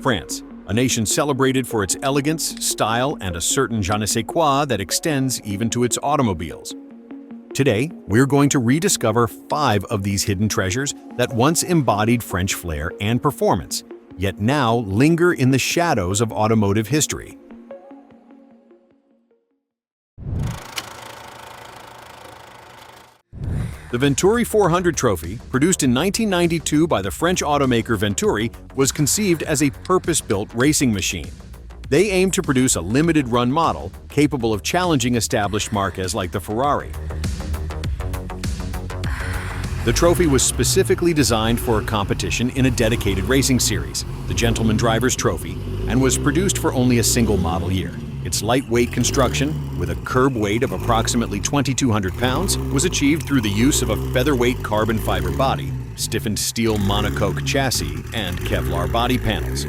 France, a nation celebrated for its elegance, style, and a certain je ne sais quoi that extends even to its automobiles. Today, we're going to rediscover 5 of these hidden treasures that once embodied French flair and performance, yet now linger in the shadows of automotive history. The Venturi 400 trophy, produced in 1992 by the French automaker Venturi, was conceived as a purpose-built racing machine. They aimed to produce a limited-run model capable of challenging established marques like the Ferrari. The trophy was specifically designed for a competition in a dedicated racing series, the Gentleman Driver's Trophy, and was produced for only a single model year. Its lightweight construction, with a curb weight of approximately 2,200 pounds, was achieved through the use of a featherweight carbon fiber body, stiffened steel monocoque chassis, and Kevlar body panels.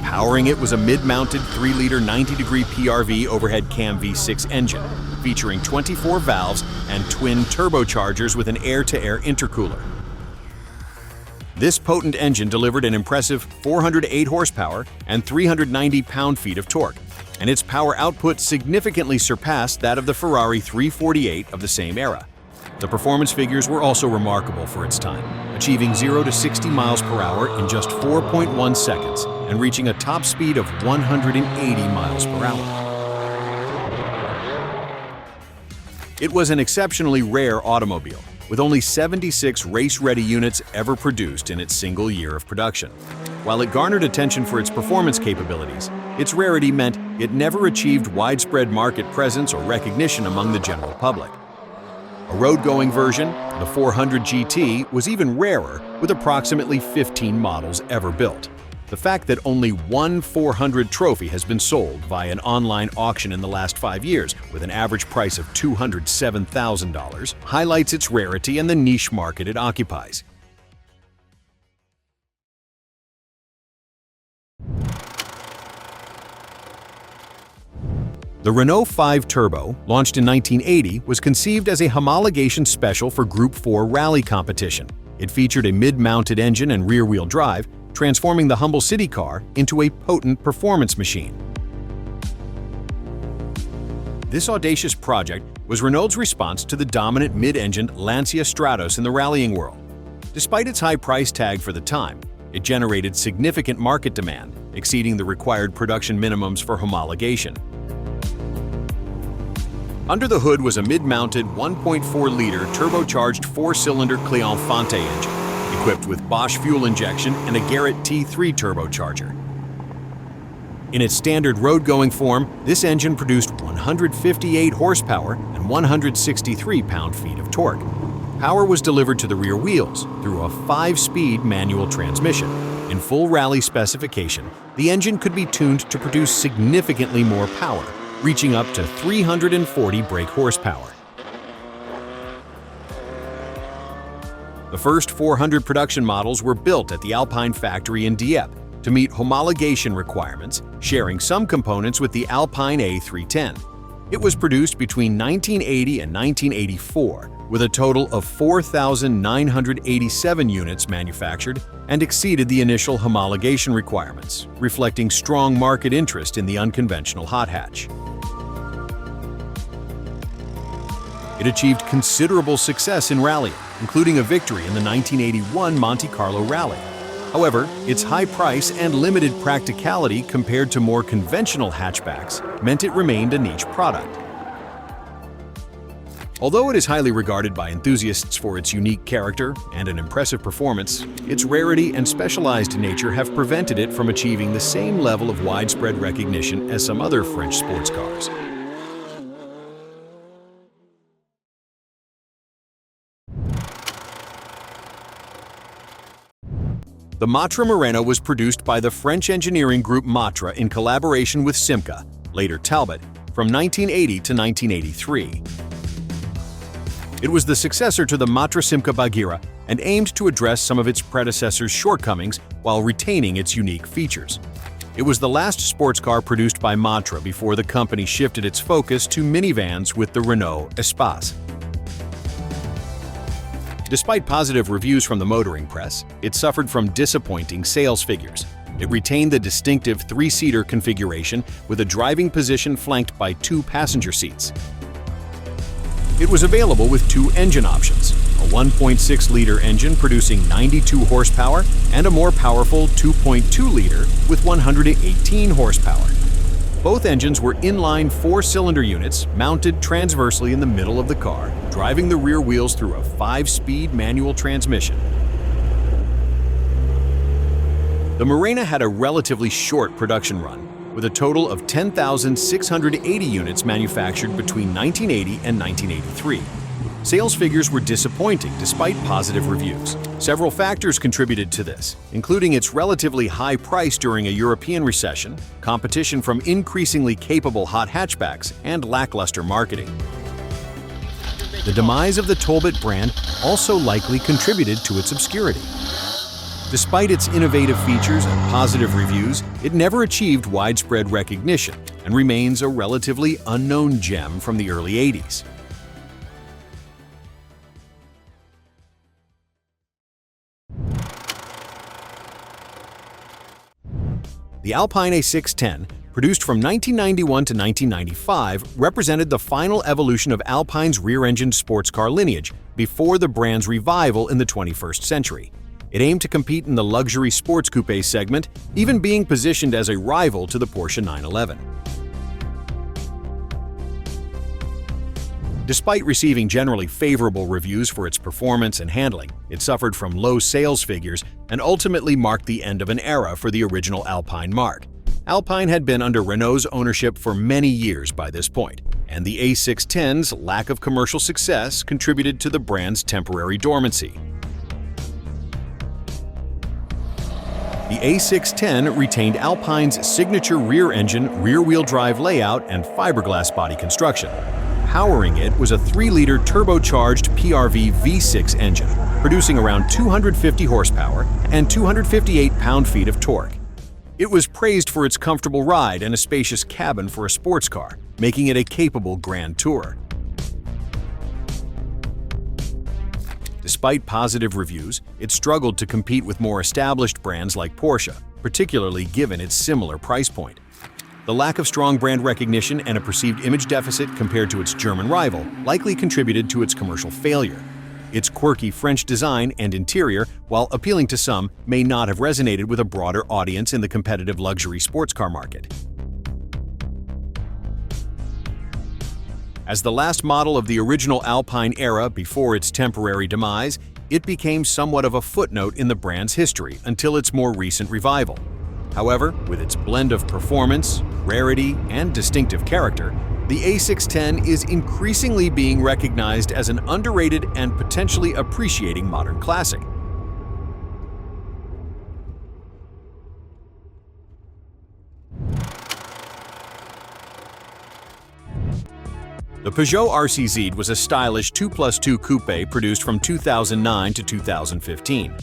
Powering it was a mid-mounted 3-liter 90-degree PRV overhead cam V6 engine, featuring 24 valves and twin turbochargers with an air-to-air intercooler. This potent engine delivered an impressive 408 horsepower and 390 pound-feet of torque, and its power output significantly surpassed that of the Ferrari 348 of the same era. The performance figures were also remarkable for its time, achieving 0 to 60 miles per hour in just 4.1 seconds and reaching a top speed of 180 miles per hour. It was an exceptionally rare automobile, with only 76 race-ready units ever produced in its single year of production. While it garnered attention for its performance capabilities, its rarity meant it never achieved widespread market presence or recognition among the general public. A road-going version, the 400 GT, was even rarer, with approximately 15 models ever built. The fact that only one 400 trophy has been sold via an online auction in the last 5 years, with an average price of $207,000, highlights its rarity and the niche market it occupies. The Renault 5 Turbo, launched in 1980, was conceived as a homologation special for Group 4 rally competition. It featured a mid-mounted engine and rear-wheel drive, transforming the humble city car into a potent performance machine. This audacious project was Renault's response to the dominant mid-engined Lancia Stratos in the rallying world. Despite its high price tag for the time, it generated significant market demand, exceeding the required production minimums for homologation. Under the hood was a mid-mounted 1.4-liter turbocharged 4-cylinder Cleon-Fonte engine, equipped with Bosch fuel injection and a Garrett T3 turbocharger. In its standard road-going form, this engine produced 158 horsepower and 163 pound-feet of torque. Power was delivered to the rear wheels through a 5-speed manual transmission. In full rally specification, the engine could be tuned to produce significantly more power, reaching up to 340 brake horsepower. The first 400 production models were built at the Alpine factory in Dieppe to meet homologation requirements, sharing some components with the Alpine A310. It was produced between 1980 and 1984, with a total of 4,987 units manufactured and exceeded the initial homologation requirements, reflecting strong market interest in the unconventional hot hatch. It achieved considerable success in rallying, including a victory in the 1981 Monte Carlo Rally. However, its high price and limited practicality compared to more conventional hatchbacks meant it remained a niche product. Although it is highly regarded by enthusiasts for its unique character and an impressive performance, its rarity and specialized nature have prevented it from achieving the same level of widespread recognition as some other French sports cars. The Matra Murena was produced by the French engineering group Matra in collaboration with Simca, later Talbot, from 1980 to 1983. It was the successor to the Matra Simca Bagheera and aimed to address some of its predecessor's shortcomings while retaining its unique features. It was the last sports car produced by Matra before the company shifted its focus to minivans with the Renault Espace. Despite positive reviews from the motoring press, it suffered from disappointing sales figures. It retained the distinctive three-seater configuration with a driving position flanked by 2 passenger seats. It was available with 2 engine options, a 1.6-liter engine producing 92 horsepower and a more powerful 2.2-liter with 118 horsepower. Both engines were inline 4-cylinder units mounted transversely in the middle of the car, driving the rear wheels through a 5-speed manual transmission. The Murena had a relatively short production run, with a total of 10,680 units manufactured between 1980 and 1983. Sales figures were disappointing despite positive reviews. Several factors contributed to this, including its relatively high price during a European recession, competition from increasingly capable hot hatchbacks, and lackluster marketing. The demise of the Talbot brand also likely contributed to its obscurity. Despite its innovative features and positive reviews, it never achieved widespread recognition and remains a relatively unknown gem from the early 80s. The Alpine A610, produced from 1991 to 1995, represented the final evolution of Alpine's rear-engined sports car lineage before the brand's revival in the 21st century. It aimed to compete in the luxury sports coupe segment, even being positioned as a rival to the Porsche 911. Despite receiving generally favorable reviews for its performance and handling, it suffered from low sales figures and ultimately marked the end of an era for the original Alpine marque. Alpine had been under Renault's ownership for many years by this point, and the A610's lack of commercial success contributed to the brand's temporary dormancy. The A610 retained Alpine's signature rear-engine, rear-wheel drive layout and fiberglass body construction. Powering it was a 3-liter turbocharged PRV V6 engine, producing around 250 horsepower and 258 pound-feet of torque. It was praised for its comfortable ride and a spacious cabin for a sports car, making it a capable Grand Tourer. Despite positive reviews, it struggled to compete with more established brands like Porsche, particularly given its similar price point. The lack of strong brand recognition and a perceived image deficit compared to its German rival likely contributed to its commercial failure. Its quirky French design and interior, while appealing to some, may not have resonated with a broader audience in the competitive luxury sports car market. As the last model of the original Alpine era before its temporary demise, it became somewhat of a footnote in the brand's history until its more recent revival. However, with its blend of performance, rarity, and distinctive character, the A610 is increasingly being recognized as an underrated and potentially appreciating modern classic. The Peugeot RCZ was a stylish 2+2 coupe produced from 2009 to 2015.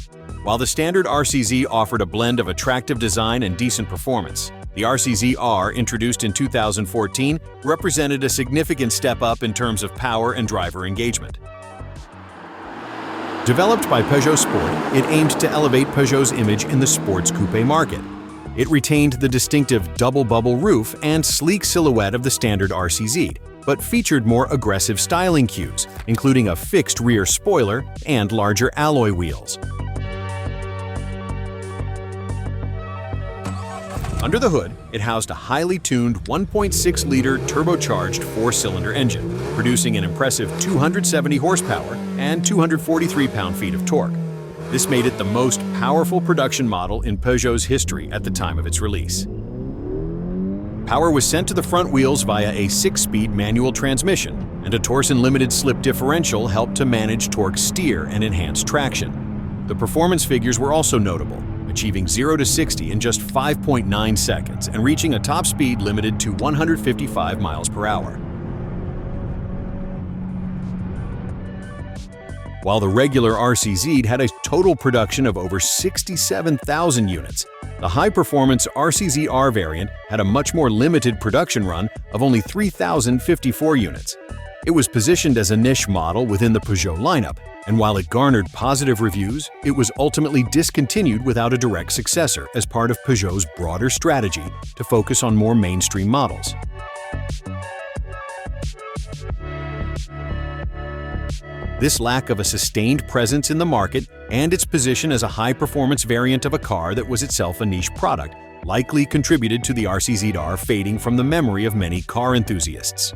While the standard RCZ offered a blend of attractive design and decent performance, the RCZ-R, introduced in 2014, represented a significant step up in terms of power and driver engagement. Developed by Peugeot Sport, it aimed to elevate Peugeot's image in the sports coupe market. It retained the distinctive double-bubble roof and sleek silhouette of the standard RCZ, but featured more aggressive styling cues, including a fixed rear spoiler and larger alloy wheels. Under the hood, it housed a highly tuned 1.6-liter turbocharged 4-cylinder engine, producing an impressive 270 horsepower and 243 pound-feet of torque. This made it the most powerful production model in Peugeot's history at the time of its release. Power was sent to the front wheels via a 6-speed manual transmission, and a Torsen limited slip differential helped to manage torque steer and enhance traction. The performance figures were also notable, achieving 0 to 60 in just 5.9 seconds and reaching a top speed limited to 155 miles per hour. While the regular RCZ had a total production of over 67,000 units, the high-performance RCZ-R variant had a much more limited production run of only 3,054 units. It was positioned as a niche model within the Peugeot lineup, And while it garnered positive reviews, it was ultimately discontinued without a direct successor as part of Peugeot's broader strategy to focus on more mainstream models. This lack of a sustained presence in the market and its position as a high-performance variant of a car that was itself a niche product likely contributed to the RCZR fading from the memory of many car enthusiasts.